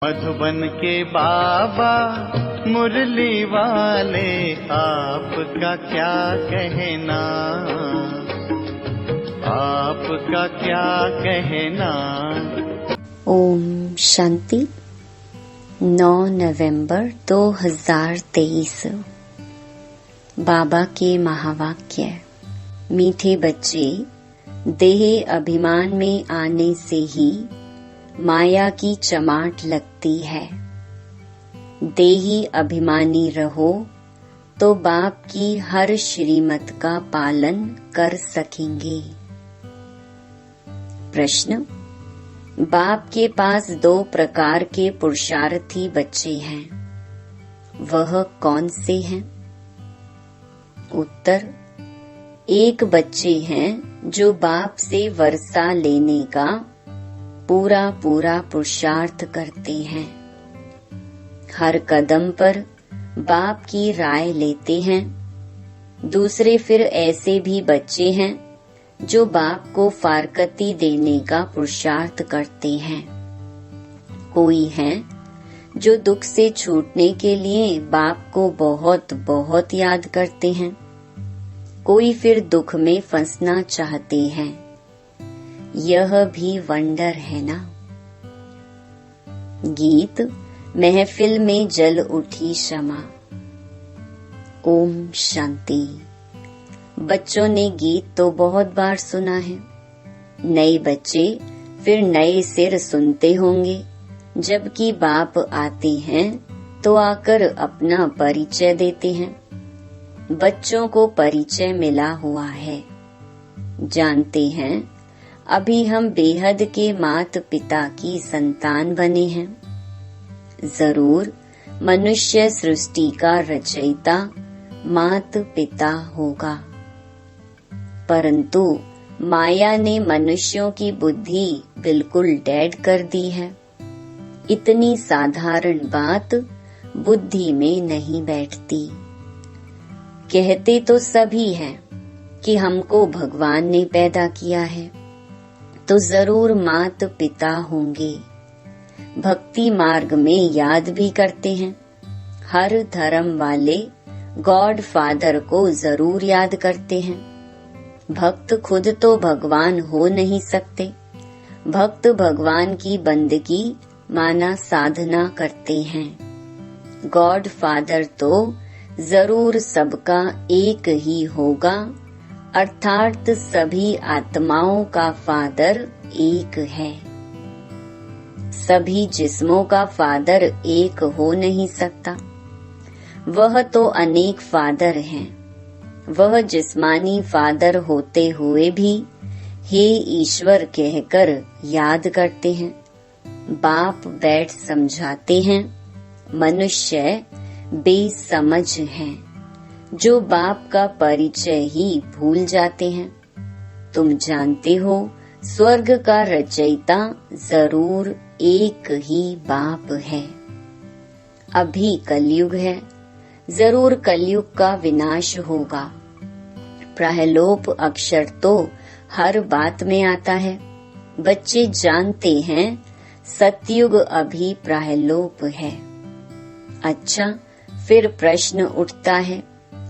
मधुबन के बाबा मुरली वाले, आपका क्या कहना, आपका क्या कहना। ओम शांति। 9 नवंबर 2023। बाबा के महावाक्य। मीठे बच्चे, देह अभिमान में आने से ही माया की चमाट लगती है। देही अभिमानी रहो तो बाप की हर श्रीमत का पालन कर सकेंगे। प्रश्न। बाप के पास 2 प्रकार के पुरुषार्थी बच्चे हैं, वह कौन से हैं? उत्तर। एक बच्चे हैं जो बाप से वर्षा लेने का पूरा पुरुषार्थ करते हैं। हर कदम पर बाप की राय लेते हैं। दूसरे फिर ऐसे भी बच्चे हैं जो बाप को फारकती देने का पुरुषार्थ करते हैं। कोई हैं जो दुख से छूटने के लिए बाप को बहुत बहुत याद करते हैं। कोई फिर दुख में फंसना चाहते हैं। यह भी वंडर है ना। गीत। महफिल में जल उठी शमा। ओम शांति। बच्चों ने गीत तो बहुत बार सुना है। नए बच्चे फिर नए सिर सुनते होंगे। जबकि बाप आते हैं तो आकर अपना परिचय देते हैं। बच्चों को परिचय मिला हुआ है। जानते हैं अभी हम बेहद के मात पिता की संतान बने हैं। जरूर मनुष्य सृष्टि का रचयिता मात पिता होगा, परंतु माया ने मनुष्यों की बुद्धि बिल्कुल डेड कर दी है। इतनी साधारण बात बुद्धि में नहीं बैठती। कहते तो सभी हैं कि हमको भगवान ने पैदा किया है, तो जरूर मात पिता होंगे। भक्ति मार्ग में याद भी करते हैं। हर धर्म वाले गॉड फादर को जरूर याद करते हैं। भक्त खुद तो भगवान हो नहीं सकते। भक्त भगवान की बंदगी माना साधना करते हैं। गॉड फादर तो जरूर सबका एक ही होगा, अर्थात सभी आत्माओं का फादर एक है। सभी जिस्मों का फादर एक हो नहीं सकता। वह तो अनेक फादर हैं। वह जिस्मानी फादर होते हुए भी हे ईश्वर कहकर याद करते हैं। बाप बैठ समझाते हैं। मनुष्य बेसमझ हैं जो बाप का परिचय ही भूल जाते हैं। तुम जानते हो स्वर्ग का रचयिता जरूर एक ही बाप है। अभी कलयुग है, जरूर कलयुग का विनाश होगा। प्रहलोप अक्षर तो हर बात में आता है। बच्चे जानते हैं सतयुग अभी प्रहलोप है। अच्छा, फिर प्रश्न उठता है,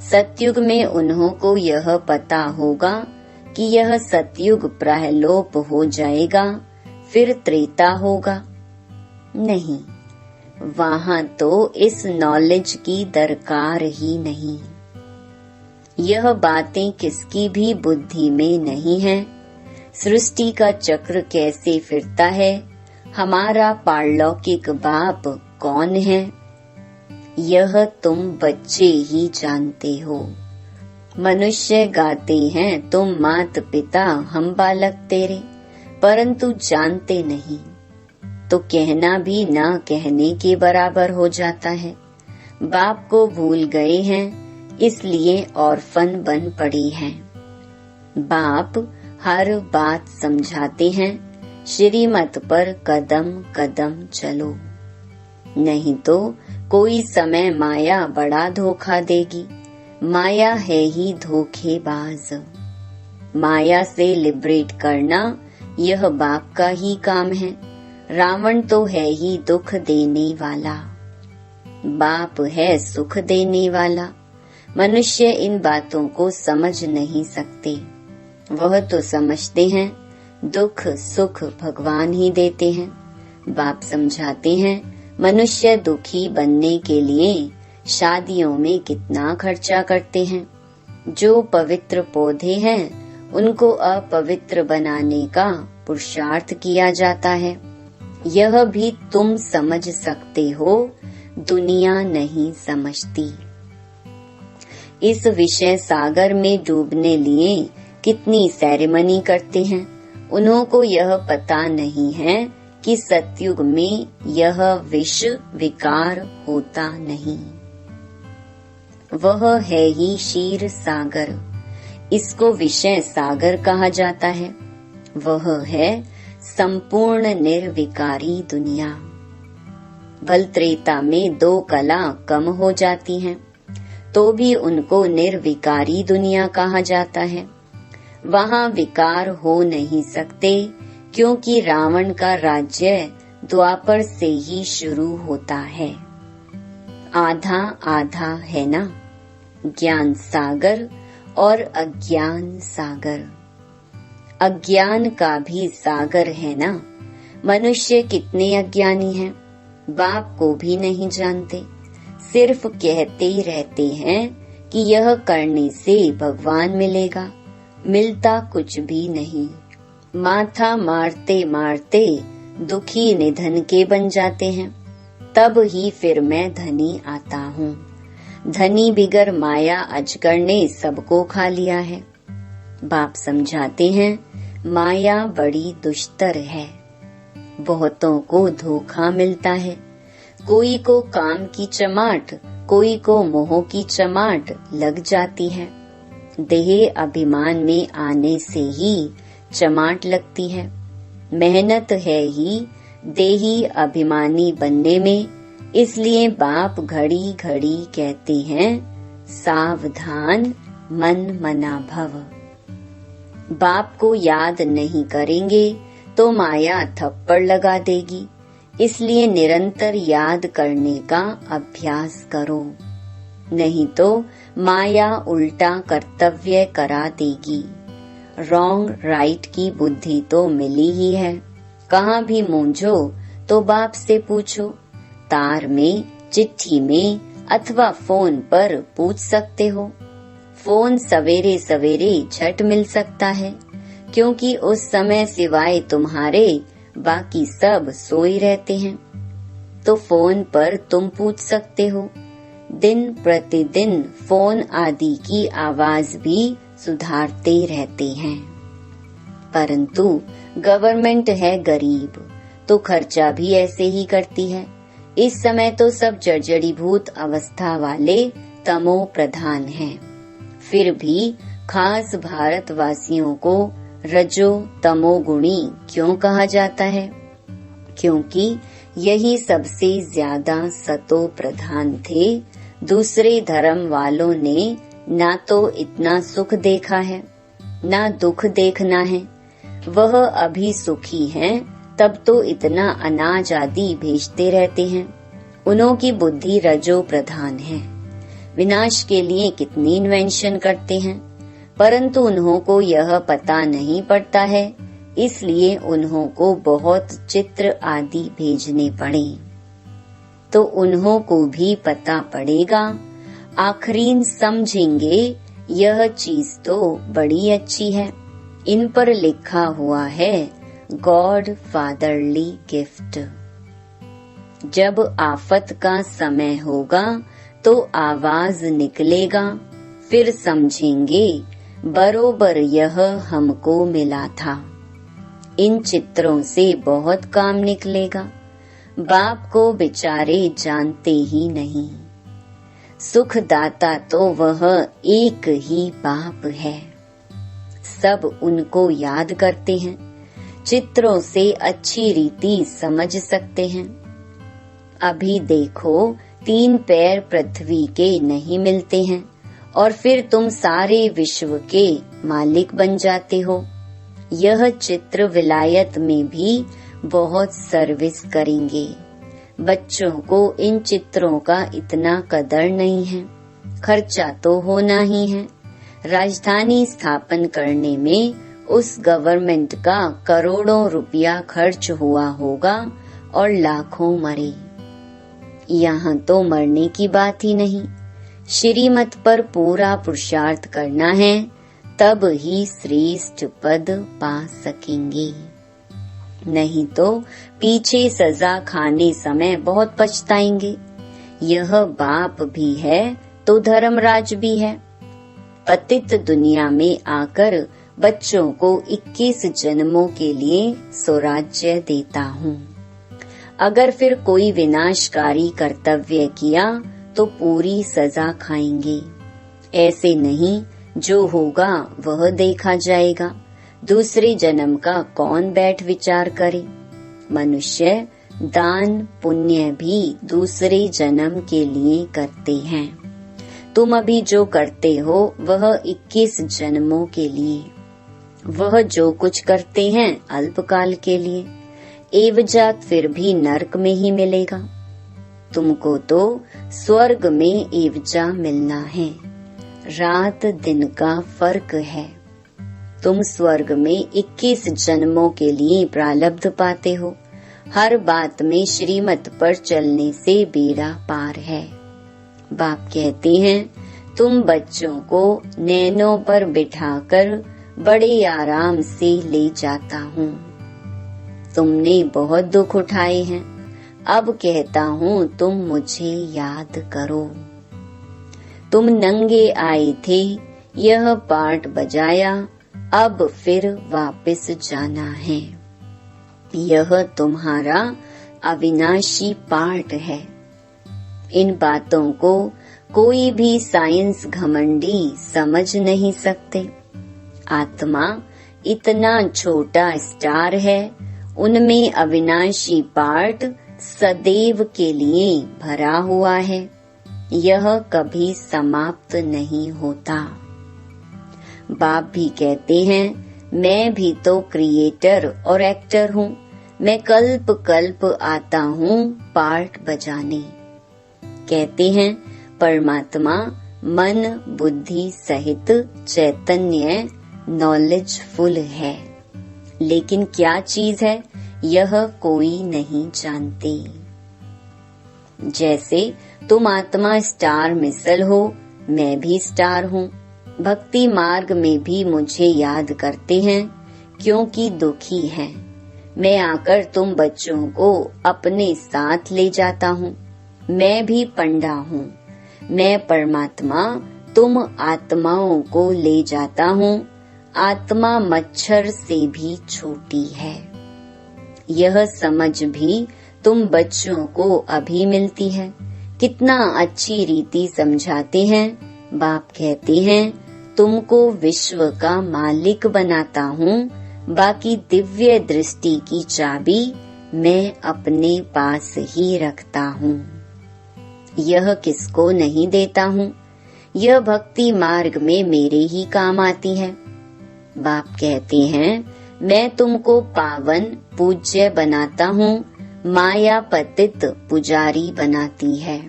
सतयुग में उन्हों को यह पता होगा कि यह सतयुग प्रहलोप हो जाएगा, फिर त्रेता होगा? नहीं, वहाँ तो इस नॉलेज की दरकार ही नहीं। यह बातें किसकी भी बुद्धि में नहीं है। सृष्टि का चक्र कैसे फिरता है, हमारा पारलौकिक बाप कौन है, यह तुम बच्चे ही जानते हो। मनुष्य गाते हैं तुम मात पिता हम बालक तेरे, परंतु जानते नहीं, तो कहना भी ना कहने के बराबर हो जाता है। बाप को भूल गए हैं, इसलिए ऑर्फन बन पड़ी हैं। बाप हर बात समझाते हैं। श्रीमत पर कदम कदम चलो, नहीं तो कोई समय माया बड़ा धोखा देगी। माया है ही धोखेबाज। माया से लिबरेट करना यह बाप का ही काम है। रावण तो है ही दुख देने वाला, बाप है सुख देने वाला। मनुष्य इन बातों को समझ नहीं सकते। वह तो समझते हैं दुख सुख भगवान ही देते हैं। बाप समझाते हैं मनुष्य दुखी बनने के लिए शादियों में कितना खर्चा करते हैं। जो पवित्र पौधे हैं उनको अपवित्र बनाने का पुरुषार्थ किया जाता है। यह भी तुम समझ सकते हो, दुनिया नहीं समझती। इस विषय सागर में डूबने लिए कितनी सेरेमनी करते हैं। उन्हों को यह पता नहीं है कि सतयुग में यह विष विकार होता नहीं। वह है ही क्षीर सागर, इसको विषय सागर कहा जाता है। वह है संपूर्ण निर्विकारी दुनिया। बल त्रेता में 2 कला कम हो जाती हैं, तो भी उनको निर्विकारी दुनिया कहा जाता है। वहाँ विकार हो नहीं सकते, क्योंकि रावण का राज्य द्वापर से ही शुरू होता है। आधा आधा है ना, ज्ञान सागर और अज्ञान सागर। अज्ञान का भी सागर है ना। मनुष्य कितने अज्ञानी हैं, बाप को भी नहीं जानते। सिर्फ कहते ही रहते हैं कि यह करने से भगवान मिलेगा, मिलता कुछ भी नहीं। माथा मारते मारते दुखी निधन के बन जाते हैं। तब ही फिर मैं धनी आता हूँ। धनी बिगर माया अजगर ने सबको खा लिया है। बाप समझाते हैं माया बड़ी दुष्टर है। बहुतों को धोखा मिलता है। कोई को काम की चमाट, कोई को मोह की चमाट लग जाती है। देह अभिमान में आने से ही चमाट लगती है। मेहनत है ही देही अभिमानी बनने में। इसलिए बाप घड़ी घड़ी कहते हैं सावधान मन मना भव। बाप को याद नहीं करेंगे तो माया थप्पड़ लगा देगी। इसलिए निरंतर याद करने का अभ्यास करो, नहीं तो माया उल्टा कर्तव्य करा देगी। रॉन्ग राइट की बुद्धि तो मिली ही है। कहाँ भी मूंझो तो बाप से पूछो। तार में, चिट्ठी में अथवा फोन पर पूछ सकते हो। फोन सवेरे सवेरे झट मिल सकता है, क्योंकि उस समय सिवाय तुम्हारे बाकी सब सोए रहते हैं। तो फोन पर तुम पूछ सकते हो। दिन प्रतिदिन फोन आदि की आवाज भी सुधारते रहते हैं। परंतु गवर्नमेंट है गरीब, तो खर्चा भी ऐसे ही करती है। इस समय तो सब जर्जरीभूत अवस्था वाले तमो प्रधान हैं। फिर भी खास भारतवासियों को रजो तमोगुणी क्यों कहा जाता है? क्योंकि यही सबसे ज्यादा सतो प्रधान थे। दूसरे धर्म वालों ने ना तो इतना सुख देखा है, ना दुख देखना है। वह अभी सुखी हैं, तब तो इतना अनाज आदि भेजते रहते हैं। उन्हों की बुद्धि रजो प्रधान है। विनाश के लिए कितनी इन्वेंशन करते हैं, परंतु उन्हों को यह पता नहीं पड़ता है। इसलिए उन्हों को बहुत चित्र आदि भेजने पड़े, तो उन्हों को भी पता पड़ेगा। आखरीन समझेंगे यह चीज तो बड़ी अच्छी है। इन पर लिखा हुआ है गॉड फादरली गिफ्ट। जब आफत का समय होगा तो आवाज निकलेगा, फिर समझेंगे बरोबर यह हमको मिला था। इन चित्रों से बहुत काम निकलेगा। बाप को बेचारे जानते ही नहीं। सुखदाता तो वह एक ही बाप है। सब उनको याद करते हैं। चित्रों से अच्छी रीति समझ सकते हैं। अभी देखो 3 पैर पृथ्वी के नहीं मिलते हैं और फिर तुम सारे विश्व के मालिक बन जाते हो। यह चित्र विलायत में भी बहुत सर्विस करेंगे। बच्चों को इन चित्रों का इतना कदर नहीं है। खर्चा तो होना ही है। राजधानी स्थापन करने में उस गवर्नमेंट का करोड़ों रुपया खर्च हुआ होगा और लाखों मरे। यहाँ तो मरने की बात ही नहीं, श्रीमत पर पूरा पुरुषार्थ करना है, तब ही श्रेष्ठ पद पा सकेंगे। नहीं तो पीछे सजा खाने समय बहुत पछताएंगे। यह बाप भी है तो धर्मराज भी है। पतित दुनिया में आकर बच्चों को 21 जन्मों के लिए स्वराज्य देता हूँ। अगर फिर कोई विनाशकारी कर्तव्य किया तो पूरी सजा खाएंगे। ऐसे नहीं, जो होगा वह देखा जाएगा। दूसरे जन्म का कौन बैठ विचार करे। मनुष्य दान पुण्य भी दूसरे जन्म के लिए करते हैं। तुम अभी जो करते हो वह 21 जन्मों के लिए। वह जो कुछ करते हैं अल्पकाल के लिए, एवजात फिर भी नरक में ही मिलेगा। तुमको तो स्वर्ग में एवजा मिलना है। रात दिन का फर्क है। तुम स्वर्ग में 21 जन्मों के लिए प्रारब्ध पाते हो। हर बात में श्रीमत पर चलने से बेड़ा पार है। बाप कहते हैं, तुम बच्चों को नैनों पर बिठाकर बड़े आराम से ले जाता हूँ। तुमने बहुत दुख उठाए हैं। अब कहता हूँ तुम मुझे याद करो। तुम नंगे आए थे, यह पार्ट बजाया, अब फिर वापस जाना है। यह तुम्हारा अविनाशी पार्ट है। इन बातों को कोई भी साइंस घमंडी समझ नहीं सकते। आत्मा इतना छोटा स्टार है, उनमें अविनाशी पार्ट सदैव के लिए भरा हुआ है। यह कभी समाप्त नहीं होता। बाप भी कहते हैं, मैं भी तो क्रिएटर और एक्टर हूँ। मैं कल्प कल्प आता हूँ पार्ट बजाने। कहते हैं, परमात्मा मन बुद्धि सहित चैतन्य नॉलेजफुल है, लेकिन क्या चीज है यह कोई नहीं जानते। जैसे तुम आत्मा स्टार मिसल हो, मैं भी स्टार हूँ। भक्ति मार्ग में भी मुझे याद करते हैं, क्योंकि दुखी हैं। मैं आकर तुम बच्चों को अपने साथ ले जाता हूँ। मैं भी पंडा हूँ। मैं परमात्मा तुम आत्माओं को ले जाता हूँ। आत्मा मच्छर से भी छोटी है। यह समझ भी तुम बच्चों को अभी मिलती है। कितना अच्छी रीति समझाते हैं। बाप कहते हैं, तुमको विश्व का मालिक बनाता हूँ। बाकी दिव्य दृष्टि की चाबी मैं अपने पास ही रखता हूँ। यह किसको नहीं देता हूँ। यह भक्ति मार्ग में मेरे ही काम आती है। बाप कहते हैं, मैं तुमको पावन पूज्य बनाता हूँ। माया पतित पुजारी बनाती है।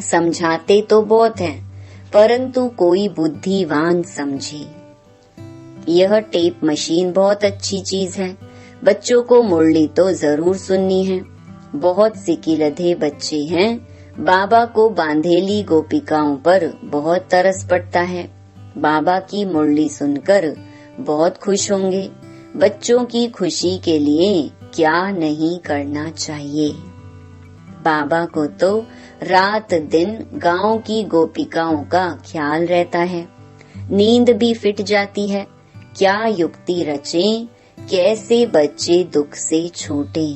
समझाते तो बहुत हैं, परंतु कोई बुद्धिवान समझे। यह टेप मशीन बहुत अच्छी चीज है। बच्चों को मुरली तो जरूर सुननी है। बहुत से किलधे बच्चे हैं। बाबा को बांधेली गोपिकाओं पर बहुत तरस पड़ता है। बाबा की मुरली सुनकर बहुत खुश होंगे। बच्चों की खुशी के लिए क्या नहीं करना चाहिए। बाबा को तो रात दिन गांव की गोपिकाओं का ख्याल रहता है। नींद भी फिट जाती है। क्या युक्ति रचें, कैसे बच्चे दुख से छूटे।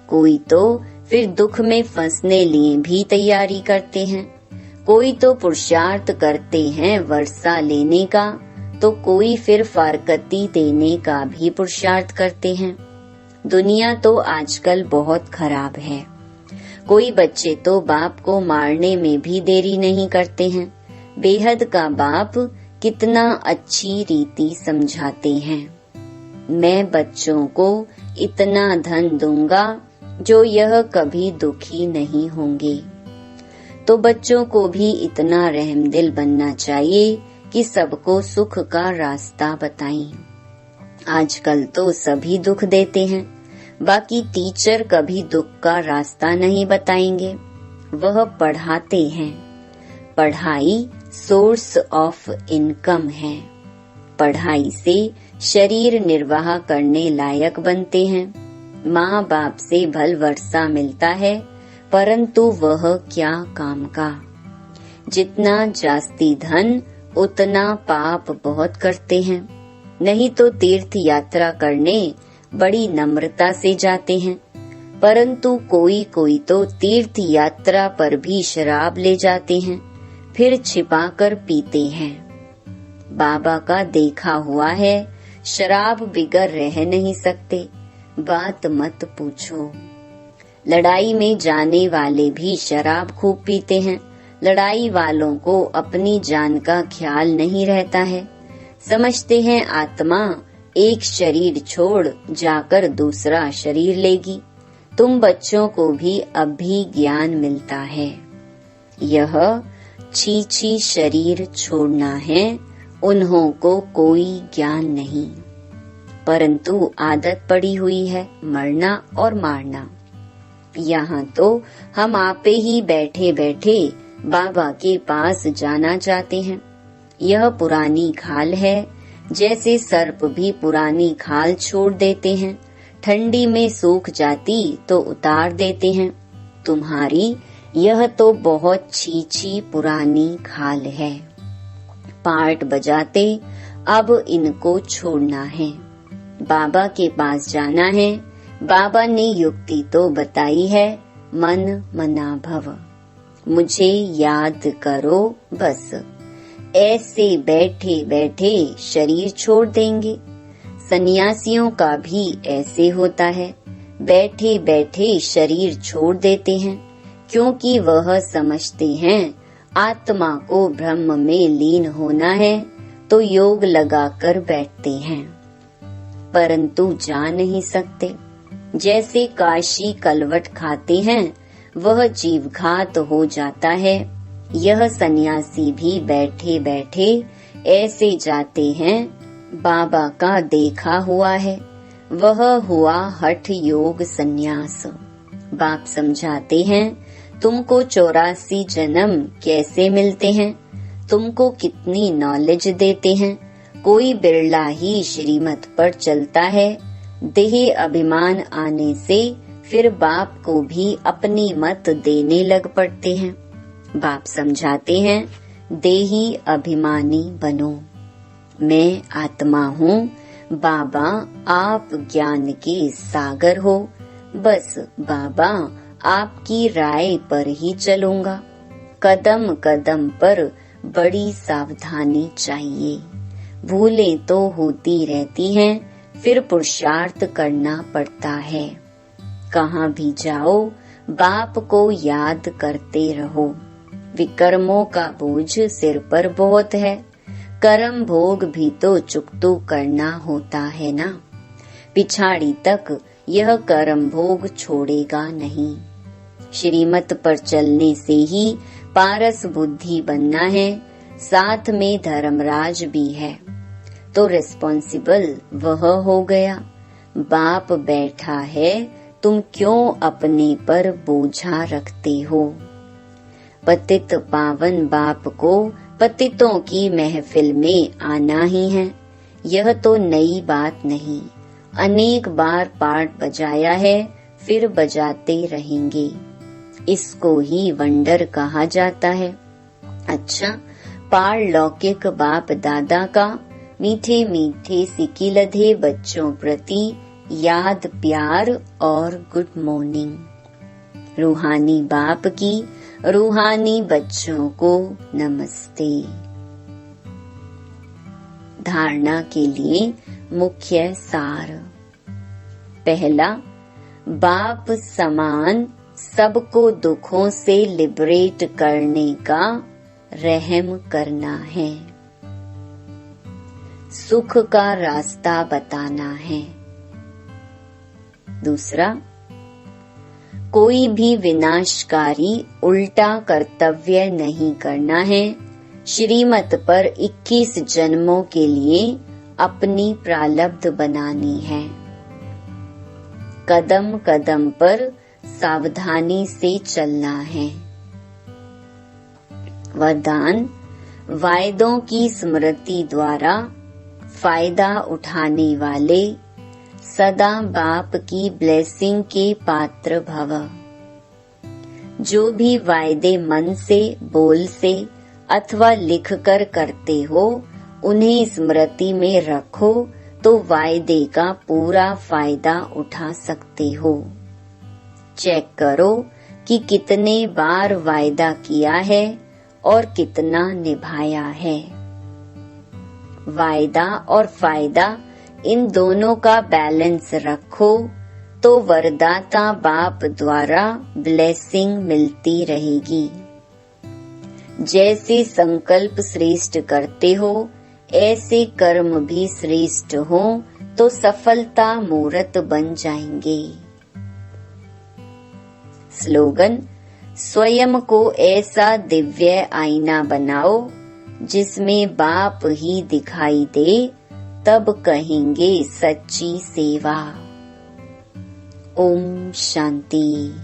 कोई तो फिर दुख में फंसने लिए भी तैयारी करते हैं। कोई तो पुरुषार्थ करते हैं वर्षा लेने का, तो कोई फिर फारकती देने का भी पुरुषार्थ करते हैं। दुनिया तो आजकल बहुत खराब है। कोई बच्चे तो बाप को मारने में भी देरी नहीं करते हैं। बेहद का बाप कितना अच्छी रीति समझाते हैं। मैं बच्चों को इतना धन दूंगा जो यह कभी दुखी नहीं होंगे। तो बच्चों को भी इतना रहमदिल बनना चाहिए कि सबको सुख का रास्ता बताएं। आजकल तो सभी दुख देते हैं, बाकी टीचर कभी दुख का रास्ता नहीं बताएंगे, वह पढ़ाते हैं। पढ़ाई सोर्स ऑफ इनकम है। पढ़ाई से शरीर निर्वाह करने लायक बनते हैं। माँ बाप से भल वर्षा मिलता है, परंतु वह क्या काम का। जितना जास्ती धन उतना पाप बहुत करते हैं। नहीं तो तीर्थ यात्रा करने बड़ी नम्रता से जाते हैं, परंतु कोई कोई तो तीर्थ यात्रा पर भी शराब ले जाते हैं, फिर छिपाकर पीते हैं। बाबा का देखा हुआ है, शराब बिगर रह नहीं सकते, बात मत पूछो। लड़ाई में जाने वाले भी शराब खूब पीते हैं। लड़ाई वालों को अपनी जान का ख्याल नहीं रहता है। समझते हैं आत्मा एक शरीर छोड़ जाकर दूसरा शरीर लेगी। तुम बच्चों को भी अब भी ज्ञान मिलता है। यह छी शरीर छोड़ना है, उन्हों को कोई ज्ञान नहीं, परंतु आदत पड़ी हुई है मरना और मारना। यहाँ तो हम आपे ही बैठे बैठे बाबा के पास जाना चाहते हैं। यह पुरानी खाल है, जैसे सर्प भी पुरानी खाल छोड़ देते हैं, ठंडी में सूख जाती तो उतार देते हैं। तुम्हारी यह तो बहुत छी पुरानी खाल है। पार्ट बजाते अब इनको छोड़ना है, बाबा के पास जाना है। बाबा ने युक्ति तो बताई है, मन मना भव, मुझे याद करो बस। ऐसे बैठे बैठे शरीर छोड़ देंगे। सन्यासियों का भी ऐसे होता है, बैठे बैठे शरीर छोड़ देते हैं, क्योंकि वह समझते हैं आत्मा को ब्रह्म में लीन होना है, तो योग लगाकर बैठते हैं, परंतु जा नहीं सकते। जैसे काशी कलवट खाते हैं, वह जीवघात हो जाता है। यह सन्यासी भी बैठे बैठे ऐसे जाते हैं। बाबा का देखा हुआ है, वह हुआ हठ योग सन्यास। बाप समझाते हैं, तुमको 84 जन्म कैसे मिलते हैं, तुमको कितनी नॉलेज देते हैं। कोई बिरला ही श्रीमत पर चलता है। देह अभिमान आने से फिर बाप को भी अपनी मत देने लग पड़ते हैं। बाप समझाते हैं, देही अभिमानी बनो, मैं आत्मा हूँ, बाबा आप ज्ञान के सागर हो। बस बाबा आपकी राय पर ही चलूंगा। कदम कदम पर बड़ी सावधानी चाहिए। भूलें तो होती रहती हैं, फिर पुरुषार्थ करना पड़ता है। कहाँ भी जाओ बाप को याद करते रहो। विकर्मों का बोझ सिर पर बहुत है, कर्म भोग भी तो चुकतू करना होता है ना। पिछाड़ी तक यह कर्म भोग छोड़ेगा नहीं। श्रीमत पर चलने से ही पारस बुद्धि बनना है, साथ में धर्मराज भी है, तो रिस्पॉन्सिबल वह हो गया। बाप बैठा है, तुम क्यों अपने पर बोझा रखते हो। पतित पावन बाप को पतितों की महफिल में आना ही है, यह तो नई बात नहीं। अनेक बार पाठ बजाया है, फिर बजाते रहेंगे। इसको ही वंडर कहा जाता है। अच्छा, पारलौकिक बाप दादा का मीठे मीठे सिकिलधे बच्चों प्रति याद प्यार और गुड मॉर्निंग। रूहानी बाप की रूहानी बच्चों को नमस्ते। धारणा के लिए मुख्य सार। पहला, बाप समान सबको दुखों से लिबरेट करने का रहम करना है। सुख का रास्ता बताना है। दूसरा, कोई भी विनाशकारी उल्टा कर्तव्य नहीं करना है। श्रीमत पर 21 जन्मों के लिए अपनी प्रारब्ध बनानी है। कदम कदम पर सावधानी से चलना है। वरदान, वायदों की स्मृति द्वारा फायदा उठाने वाले सदा बाप की ब्लेसिंग के पात्र भव। जो भी वायदे मन से, बोल से अथवा लिखकर करते हो, उन्हें स्मृति में रखो तो वायदे का पूरा फायदा उठा सकते हो। चेक करो कि कितने बार वायदा किया है और कितना निभाया है। वायदा और फायदा इन दोनों का बैलेंस रखो तो वरदाता बाप द्वारा ब्लेसिंग मिलती रहेगी। जैसे संकल्प श्रेष्ठ करते हो, ऐसे कर्म भी श्रेष्ठ हो तो सफलता मूर्त बन जाएंगे। स्लोगन, स्वयं को ऐसा दिव्य आईना बनाओ जिसमें बाप ही दिखाई दे, तब कहेंगे सच्ची सेवा। ओम शांति।